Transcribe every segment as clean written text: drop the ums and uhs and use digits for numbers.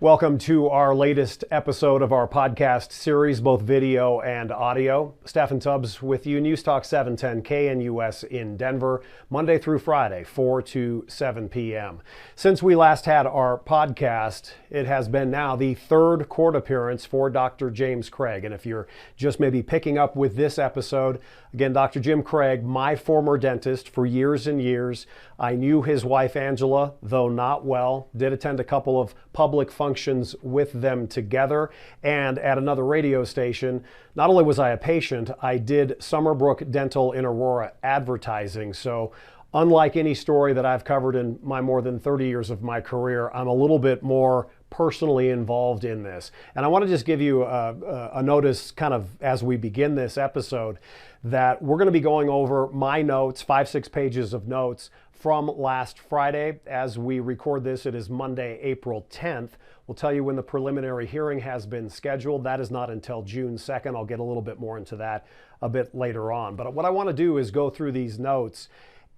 Welcome to our latest episode of our podcast series, both video and audio. Steffan Tubbs with you, News Talk 710 KNUS in Denver, Monday through Friday, 4 to 7 p.m. Since we last had our podcast, it has been now the third court appearance for Dr. James Craig. And if you're just maybe picking up with this episode, again, Dr. Jim Craig, my former dentist for years and years. I knew his wife, Angela, though not well, did attend a couple of public functions with them together. And at another radio station, not only was I a patient, I did Summerbrook Dental in Aurora advertising. So unlike any story that I've covered in my more than 30 years of my career, I'm a little bit more personally involved in this. And I want to just give you a notice kind of as we begin this episode that we're going to be going over my notes, 5-6 pages of notes from last Friday. As we record this, it is Monday, April 10th. We'll tell you when the preliminary hearing has been scheduled. That is not until June 2nd. I'll get a little bit more into that a bit later on. But what I want to do is go through these notes,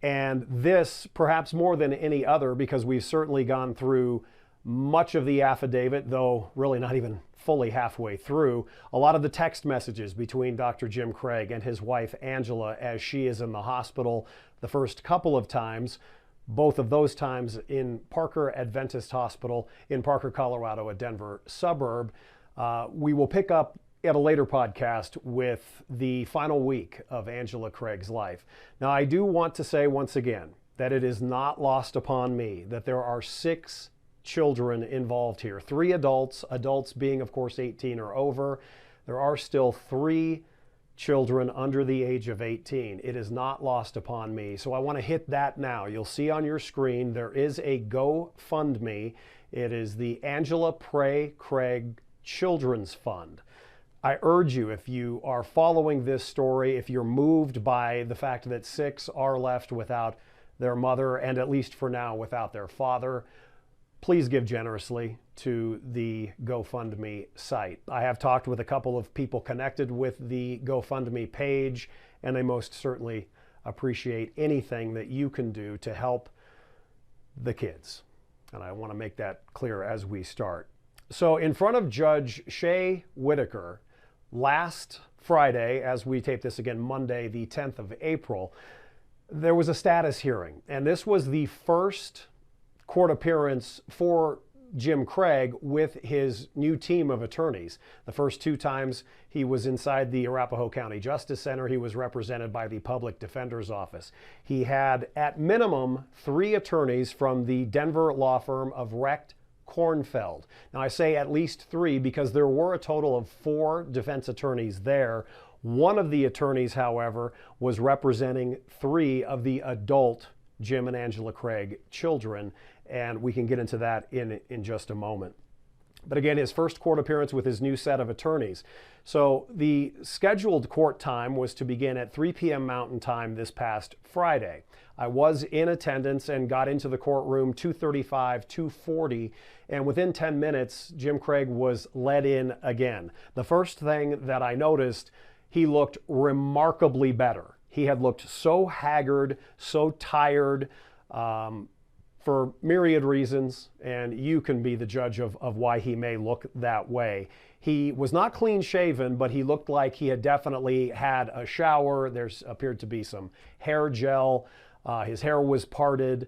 and this perhaps more than any other, because we've certainly gone through much of the affidavit, though really not even fully halfway through, a lot of the text messages between Dr. Jim Craig and his wife Angela as she is in the hospital the first couple of times, both of those times in Parker Adventist Hospital in Parker, Colorado, a Denver suburb. We will pick up at a later podcast with the final week of Angela Craig's life. Now, I do want to say once again that it is not lost upon me that there are 6 children involved here. 3 adults being, of course, 18 or over. There are still 3 children under the age of 18. It is not lost upon me. So I want to hit that now. You'll see on your screen there is a GoFundMe. It is the Angela Pray Craig Children's Fund. I urge you, if you are following this story, if you're moved by the fact that 6 are left without their mother, and at least for now without their father, please give generously to the GoFundMe site. I have talked with a couple of people connected with the GoFundMe page, and they most certainly appreciate anything that you can do to help the kids. And I want to make that clear as we start. So in front of Judge Shea Whitaker, last Friday, as we tape this again, Monday, the 10th of April, there was a status hearing. And this was the first court appearance for Jim Craig with his new team of attorneys. The first 2 times he was inside the Arapahoe County Justice Center, he was represented by the Public Defender's Office. He had, at minimum, 3 attorneys from the Denver law firm of Recht Kornfeld. Now, I say at least 3 because there were a total of 4 defense attorneys there. One of the attorneys, however, was representing 3 of the adult Jim and Angela Craig children, and we can get into that in just a moment. But again, his first court appearance with his new set of attorneys. So the scheduled court time was to begin at 3 p.m. Mountain Time this past Friday. I was in attendance and got into the courtroom 2:35, 2:40, and within 10 minutes, Jim Craig was let in again. The first thing that I noticed, he looked remarkably better. He had looked so haggard, so tired, for myriad reasons, and you can be the judge of why he may look that way. He was not clean shaven, but he looked like he had definitely had a shower. There's appeared to be some hair gel. His hair was parted.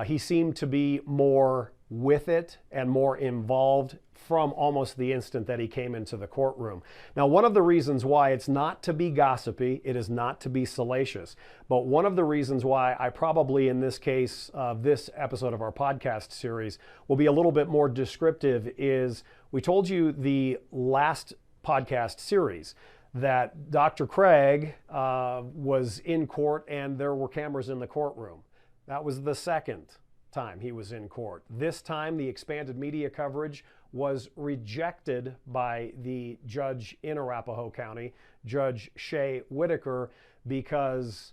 He seemed to be more with it and more involved from almost the instant that he came into the courtroom. Now, one of the reasons why it's not to be gossipy, it is not to be salacious, but one of the reasons why I probably in this case, this episode of our podcast series will be a little bit more descriptive is we told you the last podcast series that Dr. Craig was in court and there were cameras in the courtroom. That was the second time he was in court. This time, the expanded media coverage was rejected by the judge in Arapahoe County, Judge Shea Whitaker, because,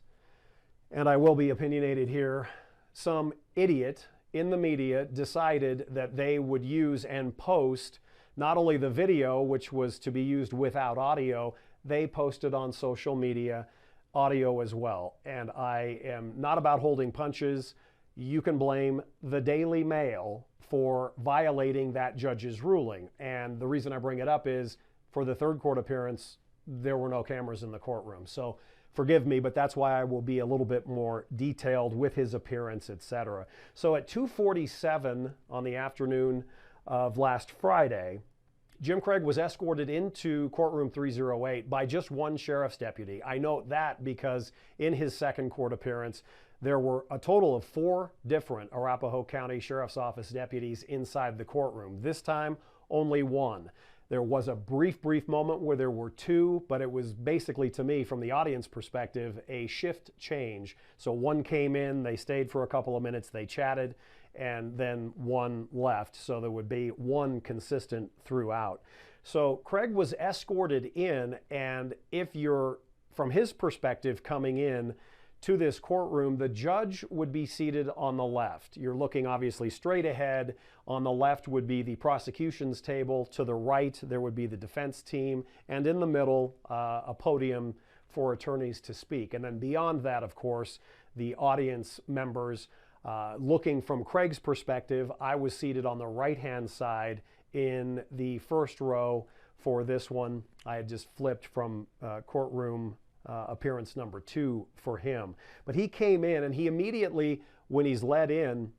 and I will be opinionated here, some idiot in the media decided that they would use and post not only the video, which was to be used without audio, they posted on social media audio as well. And I am not about holding punches. you can blame the Daily Mail for violating that judge's ruling. And the reason I bring it up is for the third court appearance, there were no cameras in the courtroom. So forgive me, but that's why I will be a little bit more detailed with his appearance, etc. So at 2:47 on the afternoon of last Friday, Jim Craig was escorted into courtroom 308 by just one sheriff's deputy. I note that because in his second court appearance, there were a total of 4 different Arapahoe County Sheriff's Office deputies inside the courtroom. This time, only one. There was a brief moment where there were 2, but it was basically, to me, from the audience perspective, a shift change. So one came in, they stayed for a couple of minutes, they chatted, and then one left. So there would be one consistent throughout. So Craig was escorted in, and if you're, from his perspective, coming in to this courtroom, the judge would be seated on the left. You're looking obviously straight ahead. On the left would be the prosecution's table. To the right, there would be the defense team. And in the middle, a podium for attorneys to speak. And then beyond that, of course, the audience members. Looking from Craig's perspective, I was seated on the right-hand side in the first row for this one. I had just flipped from courtroom appearance number 2 for him. But he came in, and he immediately, when he's led in,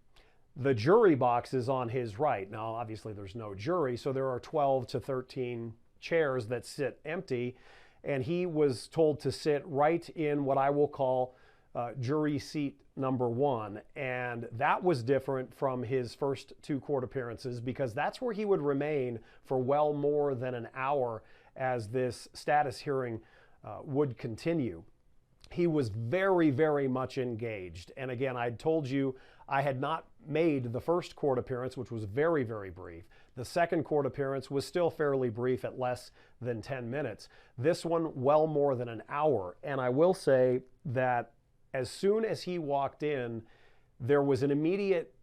the jury box is on his right. Now, obviously, there's no jury, so there are 12 to 13 chairs that sit empty, and he was told to sit right in what I will call jury seat number 1. And that was different from his first 2 court appearances, because that's where he would remain for well more than an hour as this status hearing would continue. He was very much engaged. And again, I told you I had not made the first court appearance, which was very brief. The second court appearance was still fairly brief at less than 10 minutes. This one, well more than an hour. And I will say that as soon as he walked in, there was an immediate,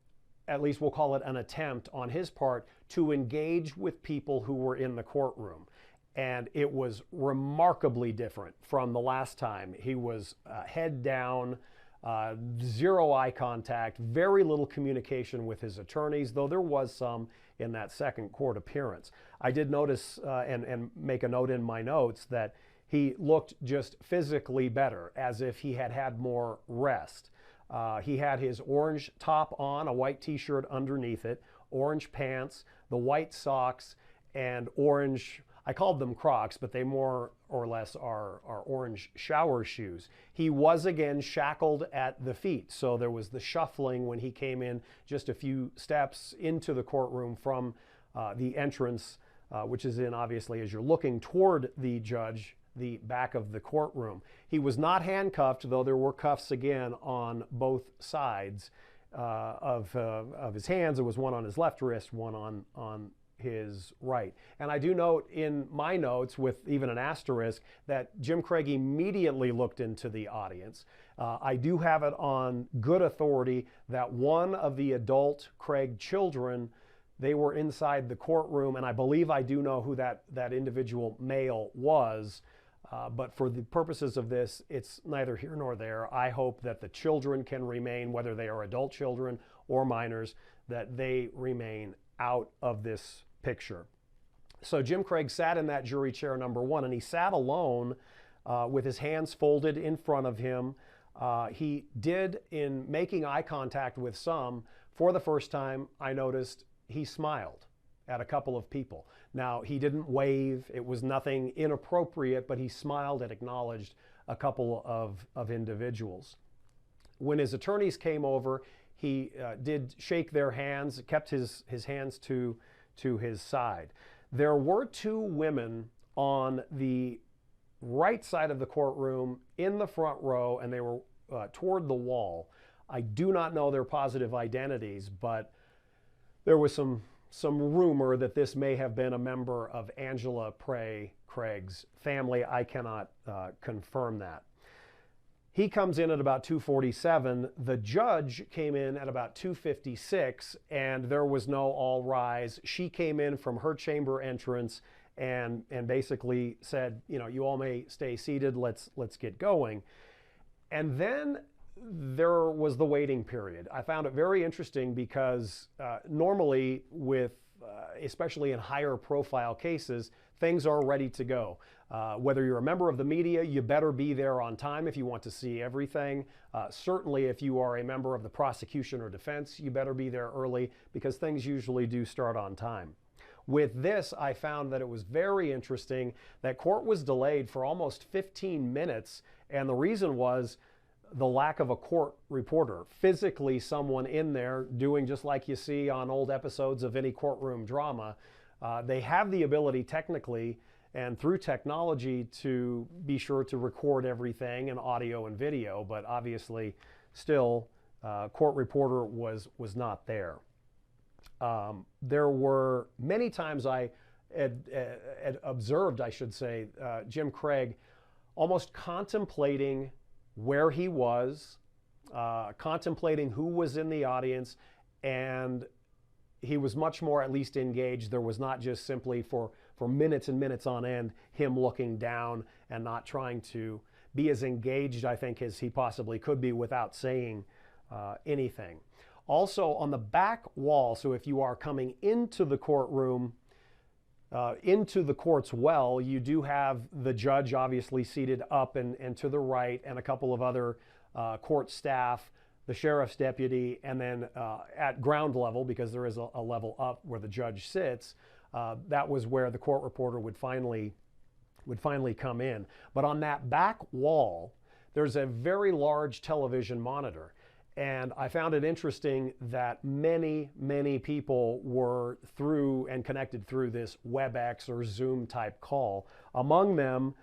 at least we'll call it an attempt on his part, to engage with people who were in the courtroom. And it was remarkably different from the last time. He was head down, zero eye contact, very little communication with his attorneys, though there was some in that second court appearance. I did notice and make a note in my notes that he looked just physically better, as if he had had more rest. He had his orange top on, a white t-shirt underneath it, orange pants, the white socks, and orange, I called them Crocs, but they more or less are orange shower shoes. He was again shackled at the feet, so there was the shuffling when he came in just a few steps into the courtroom from the entrance, which is in, obviously, as you're looking toward the judge, the back of the courtroom. He was not handcuffed, though there were cuffs again on both sides of his hands. There was one on his left wrist, one on his right. And I do note in my notes, with even an asterisk, that Jim Craig immediately looked into the audience. I do have it on good authority that one of the adult Craig children, they were inside the courtroom, and I believe I do know who that individual male was. But for the purposes of this, it's neither here nor there. I hope that the children can remain, whether they are adult children or minors, that they remain out of this picture. So Jim Craig sat in that jury chair number 1, and he sat alone with his hands folded in front of him. He did, in making eye contact with some, for the first time, I noticed he smiled at a couple of people. Now, he didn't wave. It was nothing inappropriate, but he smiled and acknowledged a couple of individuals. When his attorneys came over, he did shake their hands, kept his hands to his side. There were 2 women on the right side of the courtroom in the front row, and they were toward the wall. I do not know their positive identities, but there was some rumor that this may have been a member of Angela Prey Craig's family. I cannot confirm that. He comes in at about 2:47. The judge came in at about 2:56, and there was no all rise. She came in from her chamber entrance and basically said, you all may stay seated. Let's get going. And then there was the waiting period. I found it very interesting because normally especially in higher profile cases, things are ready to go. Whether you're a member of the media, you better be there on time if you want to see everything. Certainly if you are a member of the prosecution or defense, you better be there early because things usually do start on time. With this, I found that it was very interesting that court was delayed for almost 15 minutes, and the reason was the lack of a court reporter, physically someone in there doing just like you see on old episodes of any courtroom drama. They have the ability technically and through technology to be sure to record everything in audio and video, but obviously still court reporter was not there. There were many times I had observed, I should say, Jim Craig almost contemplating where he was, contemplating who was in the audience, and he was much more at least engaged. There was not just simply for minutes and minutes on end him looking down and not trying to be as engaged, I think, as he possibly could be without saying anything. Also on the back wall, so if you are coming into the courtroom, into the court's well, you do have the judge obviously seated up and to the right, and a couple of other court staff, the sheriff's deputy, and then at ground level, because there is a level up where the judge sits, that was where the court reporter would finally come in. But on that back wall, there's a very large television monitor. And I found it interesting that many people were through and connected through this WebEx or Zoom type call. Among them,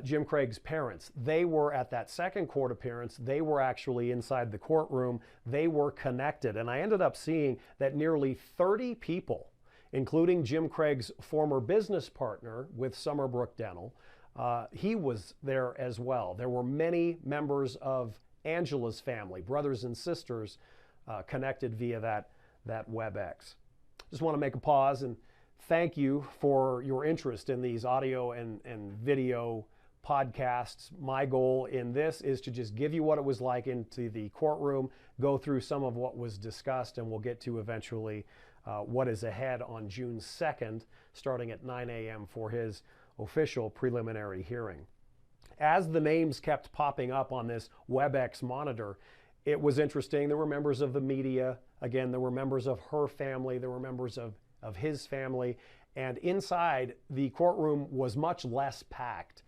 Jim Craig's parents. They were at that second court appearance. They were actually inside the courtroom. They were connected. And I ended up seeing that nearly 30 people, including Jim Craig's former business partner with Summerbrook Dental, he was there as well. There were many members of Angela's family, brothers and sisters, connected via that WebEx. Just want to make a pause and thank you for your interest in these audio and video podcasts. My goal in this is to just give you what it was like into the courtroom, go through some of what was discussed, and we'll get to eventually what is ahead on June 2nd, starting at 9 a.m. for his official preliminary hearing. As the names kept popping up on this WebEx monitor, it was interesting. There were members of the media. Again, there were members of her family. There were members of his family. And inside, the courtroom was much less packed.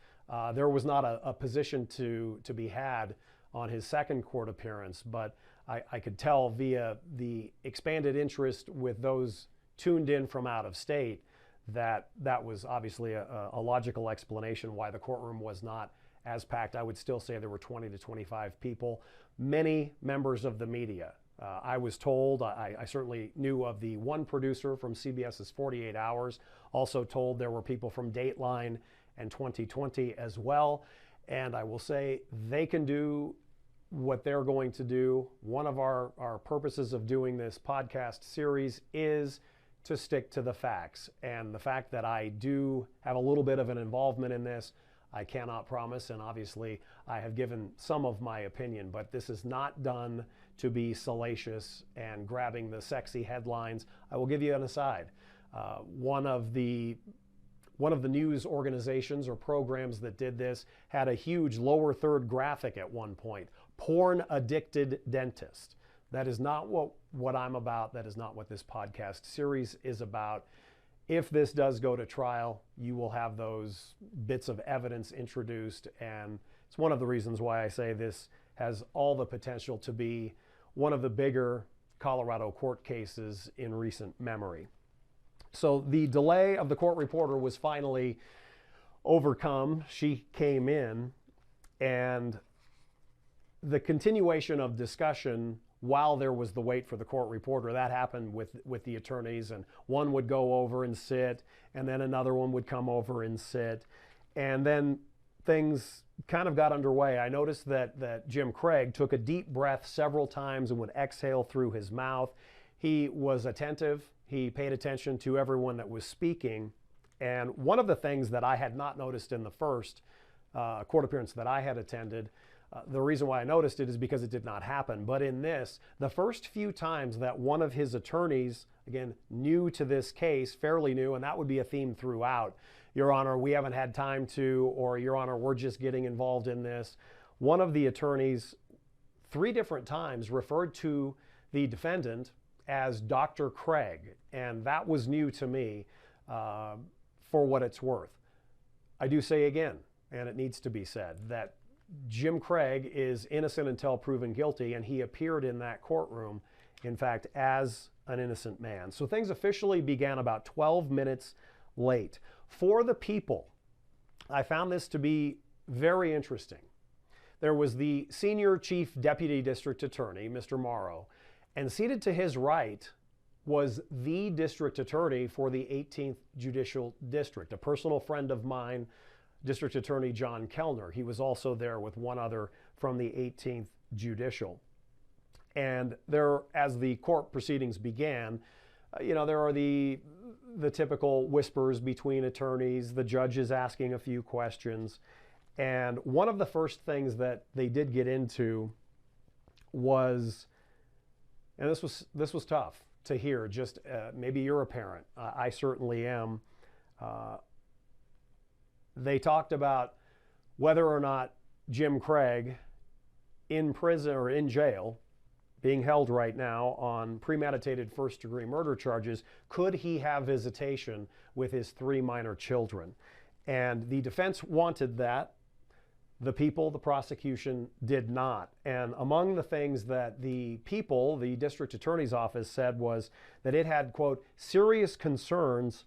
There was not a position to be had on his second court appearance, but I could tell via the expanded interest with those tuned in from out of state that was obviously a logical explanation why the courtroom was not as packed. I would still say there were 20 to 25 people, many members of the media. I was told, I certainly knew of the one producer from CBS's 48 Hours, also told there were people from Dateline and 2020 as well. And I will say they can do what they're going to do. One of our purposes of doing this podcast series is to stick to the facts. And the fact that I do have a little bit of an involvement in this, I cannot promise, and obviously I have given some of my opinion, but this is not done to be salacious and grabbing the sexy headlines. I will give you an aside. One of the news organizations or programs that did this had a huge lower third graphic at one point, porn addicted dentist. That is not what I'm about. That is not what this podcast series is about. If this does go to trial, you will have those bits of evidence introduced, and it's one of the reasons why I say this has all the potential to be one of the bigger Colorado court cases in recent memory. So the delay of the court reporter was finally overcome. She came in, and the continuation of discussion while there was the wait for the court reporter, that happened with the attorneys, and one would go over and sit, and then another one would come over and sit, and then things kind of got underway. I noticed that Jim Craig took a deep breath several times and would exhale through his mouth. He was attentive. He paid attention to everyone that was speaking. And one of the things that I had not noticed in the first court appearance that I had attended. The reason why I noticed it is because it did not happen. But in this, the first few times that one of his attorneys, again, new to this case, fairly new, and that would be a theme throughout, Your Honor, we haven't had time to, or Your Honor, we're just getting involved in this. One of the attorneys, 3 different times, referred to the defendant as Dr. Craig, and that was new to me for what it's worth. I do say again, and it needs to be said, that Jim Craig is innocent until proven guilty, and he appeared in that courtroom, in fact, as an innocent man. So things officially began about 12 minutes late. For the people, I found this to be very interesting. There was the senior chief deputy district attorney, Mr. Morrow, and seated to his right was the district attorney for the 18th Judicial District, a personal friend of mine, District Attorney John Kellner. He was also there with one other from the 18th Judicial. And there, as the court proceedings began, there are the typical whispers between attorneys. The judge is asking a few questions. And one of the first things that they did get into was, and this was tough to hear, just maybe you're a parent. I certainly am. They talked about whether or not Jim Craig, in prison or in jail, being held right now on premeditated first-degree murder charges, could he have visitation with his 3 minor children? And the defense wanted that. The people, the prosecution, did not. And among the things that the people, the district attorney's office, said was that it had, quote, serious concerns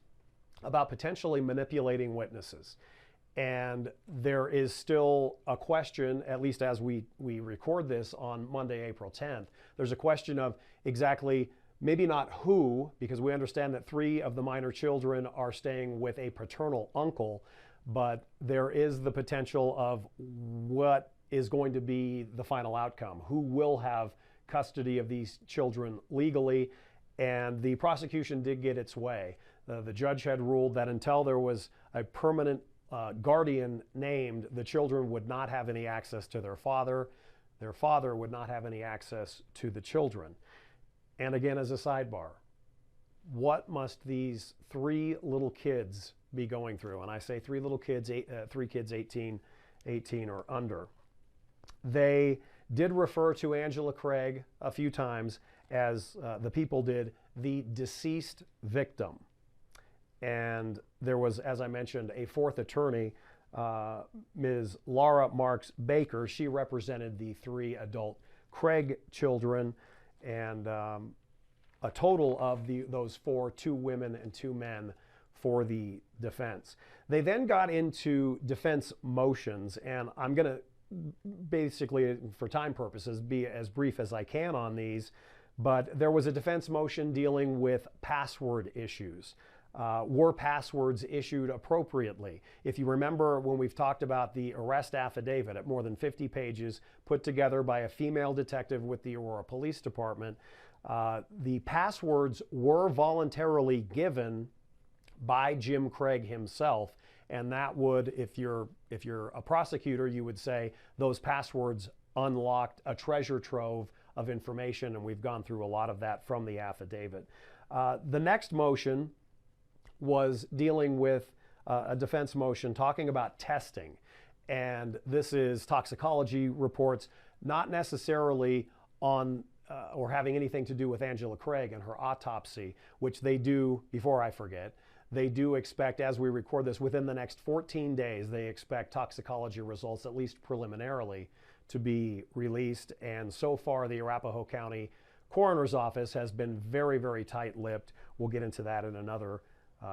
about potentially manipulating witnesses. And there is still a question, at least as we record this on Monday, April 10th, there's a question of exactly, maybe not who, because we understand that 3 of the minor children are staying with a paternal uncle, but there is the potential of what is going to be the final outcome, who will have custody of these children legally. And the prosecution did get its way. The judge had ruled that until there was a permanent guardian named, the children would not have any access to their father. Their father would not have any access to the children. And again, as a sidebar, what must these 3 little kids be going through? And I say 3 little kids, 3 kids 18 or under. They did refer to Angela Craig a few times, as the people did, the deceased victim. And there was, as I mentioned, a 4th attorney, Ms. Laura Marks Baker. She represented the 3 adult Craig children, and a total of those 4, 2 women and 2 men for the defense. They then got into defense motions, and I'm going to basically, for time purposes, be as brief as I can on these, but there was a defense motion dealing with password issues. Were passwords issued appropriately? If you remember when we've talked about the arrest affidavit at more than 50 pages put together by a female detective with the Aurora Police Department, the passwords were voluntarily given by Jim Craig himself, and that would, if you're a prosecutor, you would say those passwords unlocked a treasure trove of information, and we've gone through a lot of that from the affidavit. The next motion was dealing with a defense motion talking about testing, and this is toxicology reports, not necessarily on or having anything to do with Angela Craig and her autopsy, which they do, before I forget, they do expect, as we record this, within the next 14 days, they expect toxicology results, at least preliminarily, to be released. And so far, the Arapahoe County Coroner's Office has been very, very tight-lipped. We'll get into that in another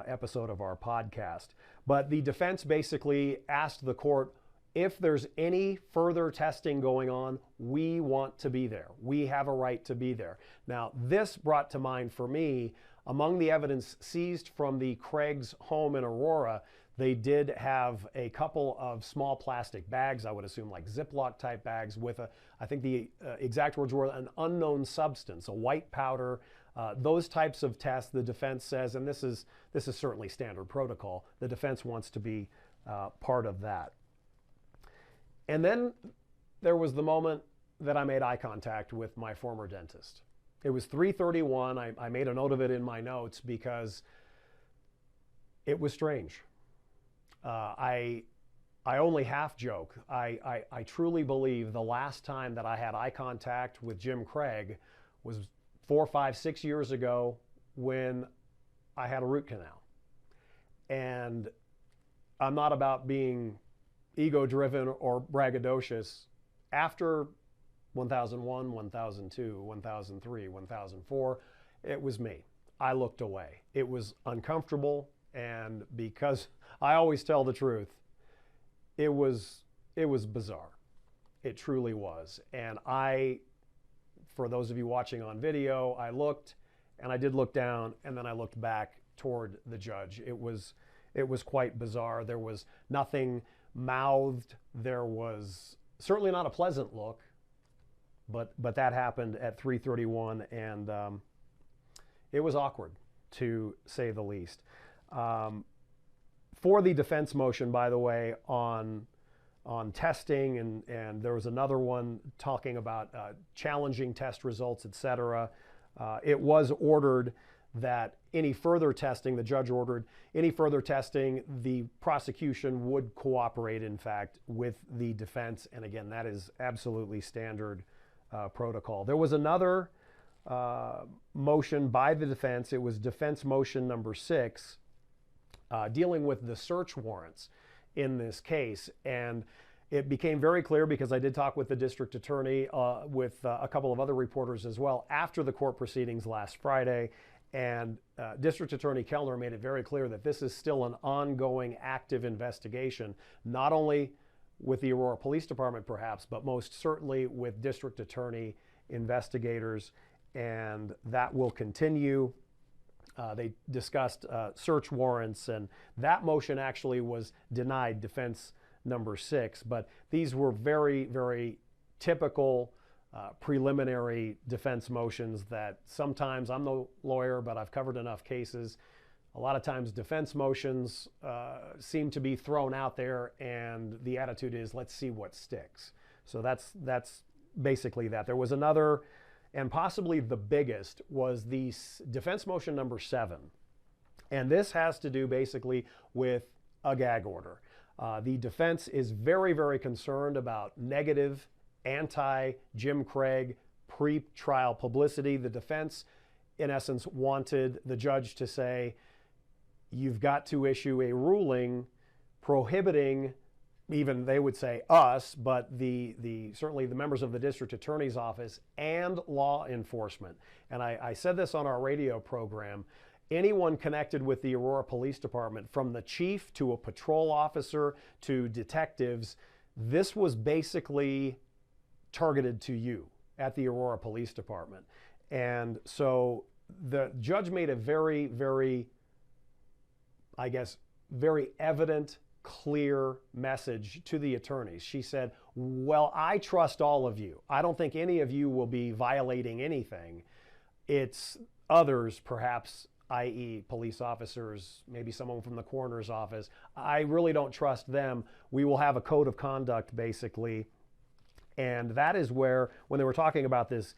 episode of our podcast. But the defense basically asked the court, if there's any further testing going on, we want to be there. We have a right to be there. Now, this brought to mind for me, among the evidence seized from the Craig's home in Aurora, they did have a couple of small plastic bags, I would assume like Ziploc type bags with I think the exact words were an unknown substance, a white powder. Those types of tests, the defense says, and this is certainly standard protocol, the defense wants to be part of that. And then there was the moment that I made eye contact with my former dentist. It was 3:31. I made a note of it in my notes because it was strange. I only half joke. I truly believe the last time that I had eye contact with Jim Craig was 4, 5, 6 years ago when I had a root canal. And I'm not about being ego-driven or braggadocious. After 1001, 1002, 1003, 1004, it was me. I looked away. It was uncomfortable, and because I always tell the truth, it was bizarre. It truly was. And for those of you watching on video, I looked, and I did look down, and then I looked back toward the judge. It was quite bizarre. There was nothing mouthed. There was certainly not a pleasant look, but that happened at 3:31, and it was awkward, to say the least. For the defense motion, by the way, on testing, and there was another one talking about challenging test results, etc. It was ordered that any further testing, the judge ordered any further testing, the prosecution would cooperate, in fact, with the defense. And again, that is absolutely standard protocol. There was another motion by the defense. It was defense motion number 6, dealing with the search warrants in this case. And it became very clear, because I did talk with the district attorney, with a couple of other reporters as well, after the court proceedings last Friday. And District Attorney Kellner made it very clear that this is still an ongoing, active investigation, not only with the Aurora Police Department perhaps, but most certainly with district attorney investigators, and that will continue. They discussed search warrants, and that motion actually was denied, defense number 6. But these were very, very typical preliminary defense motions that sometimes, I'm no lawyer, but I've covered enough cases. A lot of times defense motions seem to be thrown out there, and the attitude is, let's see what sticks. So that's basically that. There was another, and possibly the biggest, was the defense motion number 7. And this has to do basically with a gag order. The defense is very, very concerned about negative anti-Jim Craig pre-trial publicity. The defense, in essence, wanted the judge to say, you've got to issue a ruling prohibiting, even they would say us, but certainly the members of the district attorney's office and law enforcement. And I said this on our radio program, anyone connected with the Aurora Police Department, from the chief to a patrol officer to detectives, this was basically targeted to you at the Aurora Police Department. And so the judge made a very, very, I guess, very evident, clear message to the attorneys. She said, well, I trust all of you. I don't think any of you will be violating anything. It's others, perhaps, i.e. police officers, maybe someone from the coroner's office. I really don't trust them. We will have a code of conduct, basically. And that is where, when they were talking about this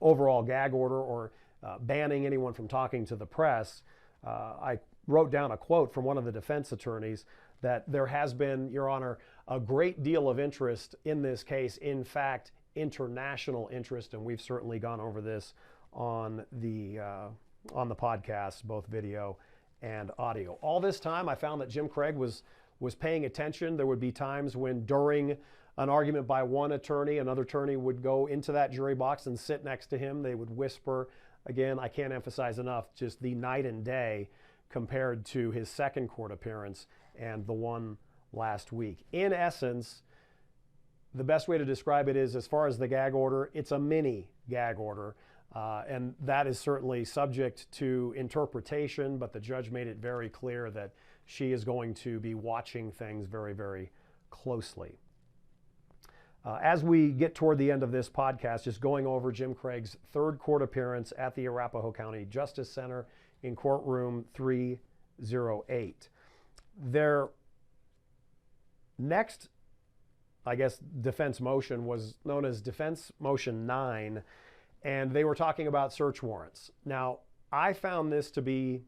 overall gag order or banning anyone from talking to the press, I wrote down a quote from one of the defense attorneys that there has been, Your Honor, a great deal of interest in this case. In fact, international interest, and we've certainly gone over this on the podcast, both video and audio. All this time, I found that Jim Craig was paying attention. There would be times when, during an argument by one attorney, another attorney would go into that jury box and sit next to him. They would whisper. Again, I can't emphasize enough just the night and day compared to his second court appearance and the one last week. In essence, the best way to describe it is, as far as the gag order, it's a mini gag order. And that is certainly subject to interpretation, but the judge made it very clear that she is going to be watching things very, very closely. As we get toward the end of this podcast, just going over Jim Craig's third court appearance at the Arapahoe County Justice Center in courtroom 308. Their next I guess, defense motion was known as Defense Motion 9, and they were talking about search warrants. Now, I found this to be,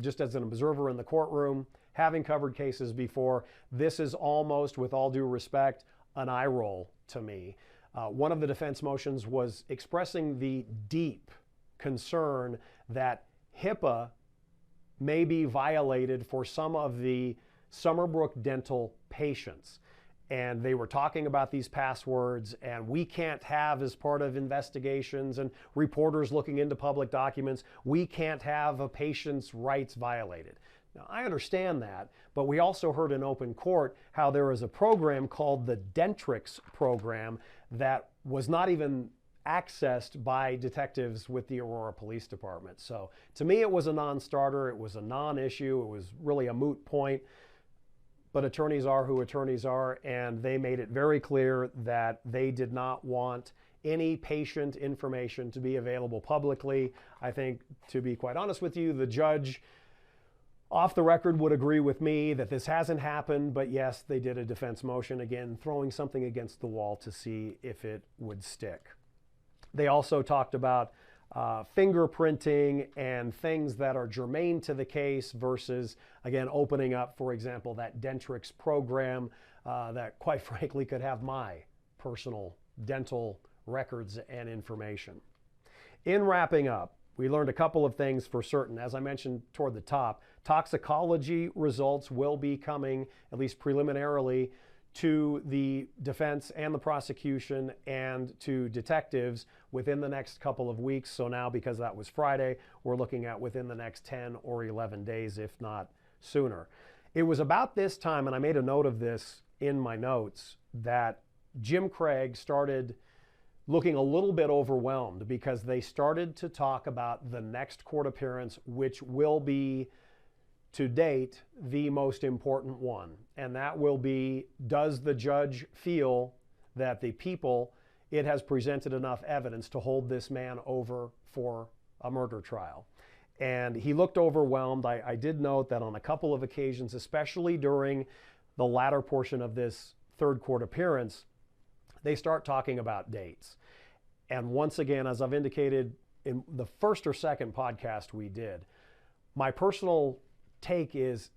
just as an observer in the courtroom, having covered cases before, this is almost, with all due respect, an eye roll to me. One of the defense motions was expressing the deep concern that HIPAA may be violated for some of the Summerbrook Dental patients. And they were talking about these passwords, and we can't have, as part of investigations and reporters looking into public documents, we can't have a patient's rights violated. Now, I understand that, but we also heard in open court how there is a program called the Dentrix program that was not even accessed by detectives with the Aurora Police Department. So to me, it was a non-starter. It was a non-issue. It was really a moot point. But attorneys are who attorneys are, and they made it very clear that they did not want any patient information to be available publicly. I think, to be quite honest with you, the judge off the record would agree with me that this hasn't happened, but yes, they did a defense motion, again, throwing something against the wall to see if it would stick. They also talked about fingerprinting and things that are germane to the case versus, again, opening up, for example, that Dentrix program that, quite frankly, could have my personal dental records and information. In wrapping up, we learned a couple of things for certain. As I mentioned toward the top, toxicology results will be coming, at least preliminarily, to the defense and the prosecution and to detectives within the next couple of weeks. So now, because that was Friday, we're looking at within the next 10 or 11 days, if not sooner. It was about this time, and I made a note of this in my notes, that Jim Craig started looking a little bit overwhelmed because they started to talk about the next court appearance, which will be, to date, the most important one. And that will be, does the judge feel that the people, it has presented enough evidence to hold this man over for a murder trial? And he looked overwhelmed. I did note that on a couple of occasions, especially during the latter portion of this third court appearance, they start talking about dates. And once again, as I've indicated in the first or second podcast we did, my personal take is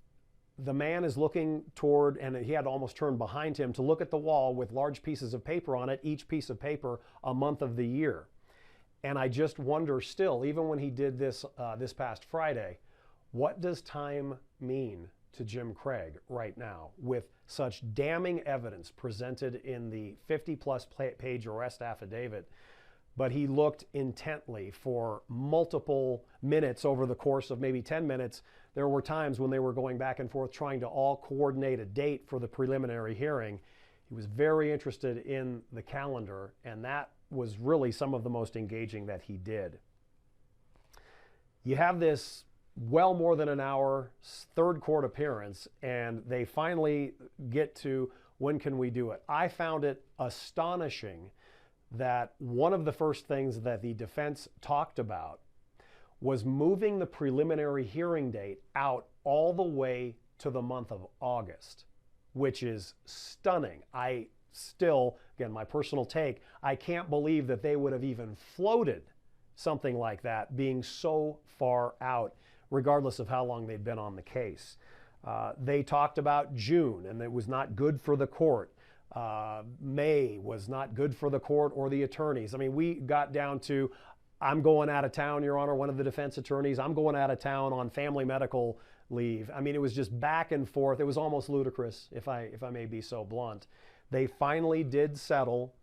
the man is looking toward, and he had almost turned behind him to look at the wall with large pieces of paper on it, each piece of paper a month of the year. And I just wonder still, even when he did this this past Friday, what does time mean to Jim Craig right now with such damning evidence presented in the 50-plus page arrest affidavit? But he looked intently for multiple minutes over the course of maybe 10 minutes. There were times when they were going back and forth trying to all coordinate a date for the preliminary hearing. He was very interested in the calendar, and that was really some of the most engaging that he did. You have this well more than an hour third court appearance, and they finally get to, when can we do it? I found it astonishing that one of the first things that the defense talked about was moving the preliminary hearing date out all the way to the month of August, which is stunning. I still, again, my personal take, I can't believe that they would have even floated something like that, being so far out, regardless of how long they'd been on the case. They talked about June, and it was not good for the court. May was not good for the court or the attorneys. I mean, we got down to, I'm going out of town, Your Honor, one of the defense attorneys, I'm going out of town on family medical leave. I mean, it was just back and forth. It was almost ludicrous, if I may be so blunt. They finally did settle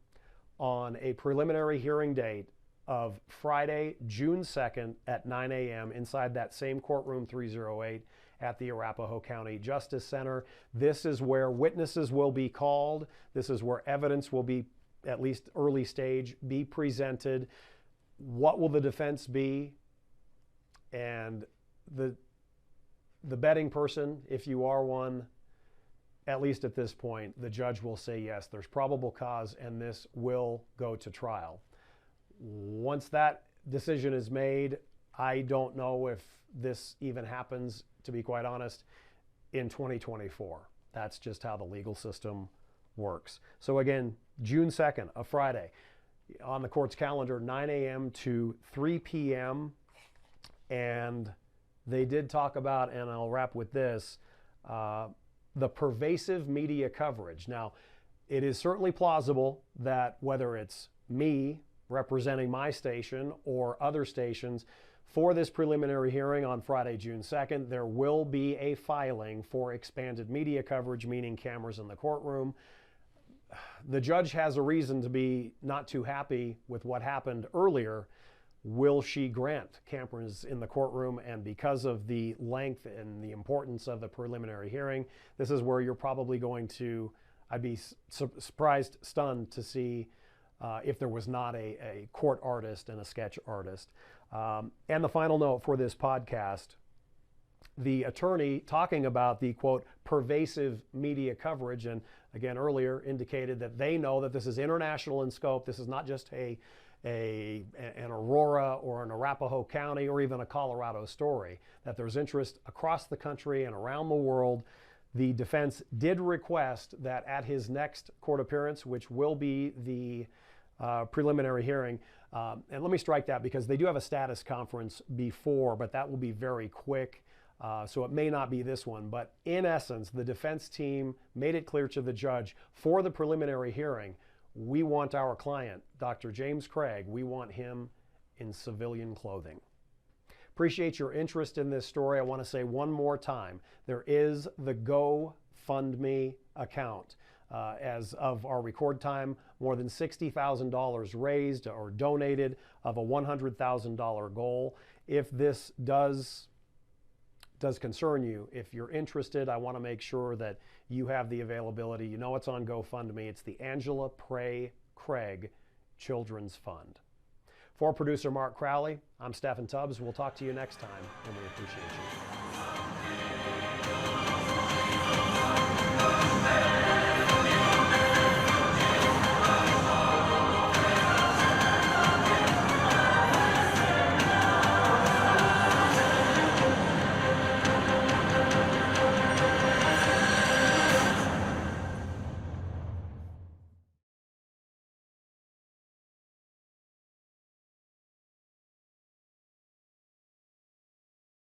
on a preliminary hearing date of Friday, June 2nd at 9 a.m. inside that same courtroom 308 at the Arapahoe County Justice Center. This is where witnesses will be called. This is where evidence will be, at least early stage, be presented. What will the defense be? And the betting person, if you are one, at least at this point, the judge will say, yes, there's probable cause and this will go to trial. Once that decision is made, I don't know if this even happens, to be quite honest, in 2024. That's just how the legal system works. So again, June 2nd, a Friday, on the court's calendar, 9 a.m. to 3 p.m. And they did talk about, and I'll wrap with this, the pervasive media coverage. Now, it is certainly plausible that whether it's me representing my station or other stations for this preliminary hearing on Friday, June 2nd, there will be a filing for expanded media coverage, meaning cameras in the courtroom. The judge has a reason to be not too happy with what happened earlier. Will she grant cameras in the courtroom? And because of the length and the importance of the preliminary hearing, this is where you're probably going to, I'd be surprised, stunned to see if there was not a court artist and a sketch artist. And the final note for this podcast, the attorney talking about the, quote, pervasive media coverage, and again earlier indicated that they know that this is international in scope. This is not just an Aurora or an Arapahoe County or even a Colorado story, that there's interest across the country and around the world. The defense did request that at his next court appearance, which will be the preliminary hearing, and let me strike that because they do have a status conference before, but that will be very quick. So it may not be this one, but in essence, the defense team made it clear to the judge for the preliminary hearing, we want our client, Dr. James Craig, we want him in civilian clothing. Appreciate your interest in this story. I want to say one more time, there is the GoFundMe account. As of our record time, more than $60,000 raised or donated of a $100,000 goal. If this does concern you, if you're interested, I want to make sure that you have the availability. You know it's on GoFundMe. It's the Angela Pray Craig Children's Fund. For producer Mark Crowley, I'm Steffan Tubbs. We'll talk to you next time, and we appreciate you.